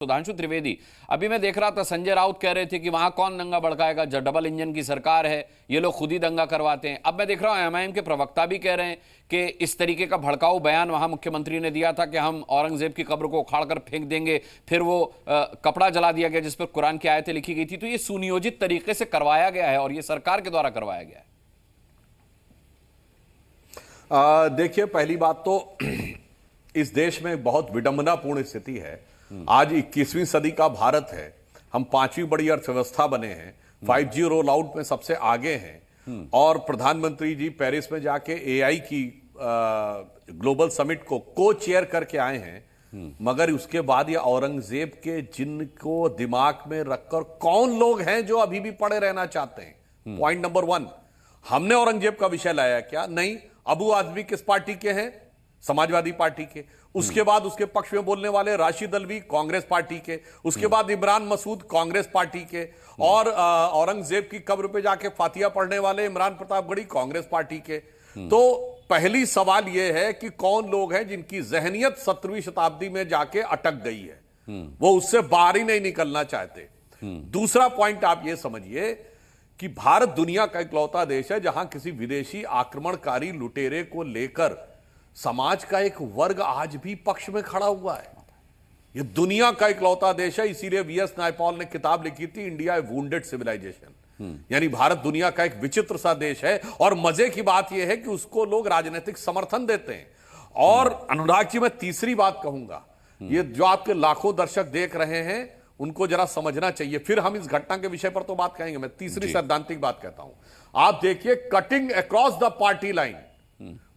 सुधांशु त्रिवेदी, अभी मैं देख रहा था संजय राउत कह रहे थे कि वहां कौन दंगा भड़काएगा, जब डबल इंजन की सरकार है, ये लोग खुद ही दंगा करवाते हैं। अब मैं देख रहा हूं एमआईएम के प्रवक्ता भी कह रहे हैं कि इस तरीके का भड़काऊ बयान वहां मुख्यमंत्री ने दिया था कि हम औरंगजेब की कब्र को उखाड़कर फेंक देंगे, फिर वो कपड़ा जला दिया गया जिस पर कुरान की आयतें लिखी गई थी। तो ये सुनियोजित तरीके से करवाया गया है और ये सरकार के द्वारा करवाया गया है। देखिए, पहली बात तो इस देश में बहुत विडंबनापूर्ण स्थिति है। आज 21वीं सदी का भारत है, हम 5वीं बड़ी अर्थव्यवस्था बने हैं, 5G रोल आउट में सबसे आगे हैं और प्रधानमंत्री जी पेरिस में जाके एआई की ग्लोबल समिट को को चेयर करके आए हैं। मगर उसके बाद ये औरंगजेब के जिनको दिमाग में रखकर कौन लोग हैं जो अभी भी पड़े रहना चाहते हैं। पॉइंट नंबर 1, हमने औरंगजेब का विषय लाया क्या? नहीं। अबू आदमी किस पार्टी के हैं? समाजवादी पार्टी के। उसके बाद उसके पक्ष में बोलने वाले राशिद अल्वी कांग्रेस पार्टी के। उसके बाद इमरान मसूद कांग्रेस पार्टी के। और औरंगजेब की कब्र पे जाके फातिया पढ़ने वाले इमरान प्रतापगढ़ी कांग्रेस पार्टी के। तो पहली सवाल यह है कि कौन लोग हैं जिनकी जहनियत 17वीं शताब्दी में जाके अटक गई है, वो उससे बाहर ही नहीं निकलना चाहते। दूसरा पॉइंट आप ये समझिए कि भारत दुनिया का इकलौता देश है जहां किसी विदेशी आक्रमणकारी लुटेरे को लेकर समाज का एक वर्ग आज भी पक्ष में खड़ा हुआ है। यह दुनिया का इकलौता देश है। इसीलिए वीएस नायपॉल ने किताब लिखी थी, इंडिया ए वुंडेड सिविलाइजेशन। यानी भारत दुनिया का एक विचित्र सा देश है। और मजे की बात यह है कि उसको लोग राजनीतिक समर्थन देते हैं। और अनुराग जी, मैं तीसरी बात कहूंगा, ये जो आपके लाखों दर्शक देख रहे हैं उनको जरा समझना चाहिए, फिर हम इस घटना के विषय पर तो बात कहेंगे। मैं तीसरी सैद्धांतिक बात कहता हूं। आप देखिए, cutting across the party line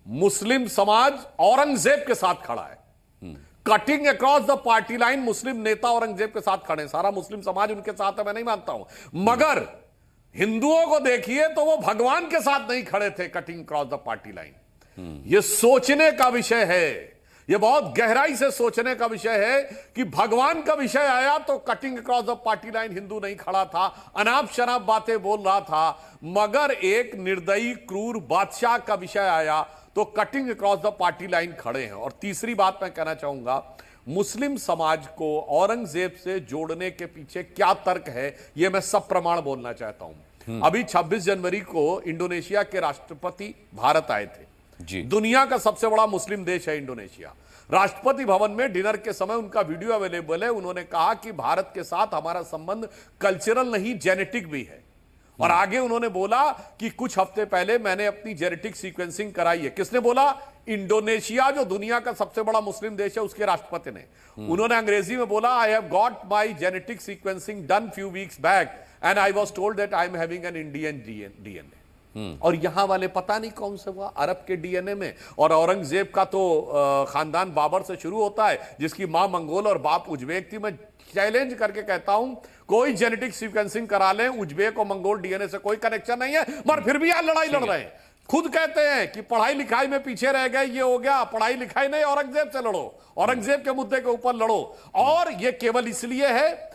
मुस्लिम समाज औरंगजेब के साथ खड़ा है। Cutting across the party line मुस्लिम नेता औरंगजेब के साथ खड़े हैं। सारा मुस्लिम समाज उनके साथ है, मैं नहीं मानता हूं। मगर हिंदुओं को देखिए तो वो भगवान के साथ नहीं खड़े थे cutting across the party line. यह सोचने का विषय है, यह बहुत गहराई से सोचने का विषय है कि भगवान का विषय आया तो cutting across the party line Hindu नहीं खड़ा था, अनाप शनाप बातें बोल रहा था। मगर एक निर्दयी क्रूर बादशाह का विषय आया तो cutting across the party line खड़े हैं। और तीसरी बात मैं कहना चाहूंगा, मुस्लिम समाज को औरंगजेब से जोड़ने के पीछे क्या तर्क है, यह मैं सब प्रमाण बोलना चाहता हूं। अभी 26 जनवरी को इंडोनेशिया के राष्ट्रपति भारत आए थे जी। दुनिया का सबसे बड़ा मुस्लिम देश है इंडोनेशिया। राष्ट्रपति भवन में डिनर के समय उनका वीडियो अवेलेबल है। उन्होंने कहा कि भारत के साथ हमारा संबंध कल्चरल नहीं, जेनेटिक भी है। और आगे उन्होंने बोला कि कुछ हफ्ते पहले मैंने अपनी जेनेटिक सीक्वेंसिंग कराई है। किसने बोला? इंडोनेशिया, जो दुनिया का सबसे बड़ा मुस्लिम देश है, उसके राष्ट्रपति ने। उन्होंने अंग्रेजी में बोला, I have got my genetic sequencing done few weeks back and I was told that I am having an Indian DNA. और यहां वाले पता नहीं कौन से हुआ अरब के डीएनए में। और औरंगजेब का तो खानदान बाबर से शुरू होता है, जिसकी मां मंगोल और बाप उज्बेक थी। मैं चैलेंज करके कहता हूं, कोई जेनेटिक सीक्वेंसिंग करा लें, उज्बेक और मंगोल डीएनए से कोई कनेक्शन नहीं है, मगर फिर भी यार लड़ाई लड़ रहे हैं। खुद कहते हैं कि पढ़ाई लिखाई में पीछे रह गए, ये हो गया। पढ़ाई लिखाई नहीं, औरंगजेब से लड़ो, औरंगजेब के मुद्दे के ऊपर लड़ो। और यह केवल इसलिए है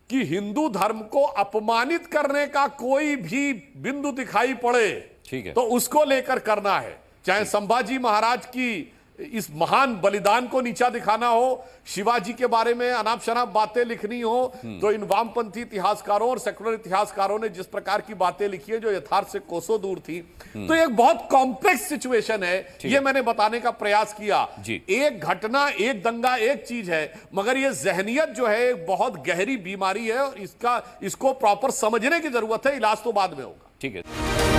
कि हिंदू धर्म को अपमानित करने का कोई भी बिंदु दिखाई पड़े, ठीक है, तो उसको लेकर करना है। चाहे संभाजी महाराज की इस महान बलिदान को नीचा दिखाना हो, शिवाजी के बारे में अनाप शनाप बातें लिखनी हो, तो इन वामपंथी इतिहासकारों और सेकुलर इतिहासकारों ने जिस प्रकार की बातें लिखी है जो यथार्थ से कोसों दूर थी। तो एक बहुत कॉम्प्लेक्स सिचुएशन है, ये मैंने बताने का प्रयास किया। एक घटना, एक दंगा एक चीज है, मगर ये जहनियत जो है एक बहुत गहरी बीमारी है और इसको प्रॉपर समझने की जरूरत है। इलाज तो बाद में होगा। ठीक है।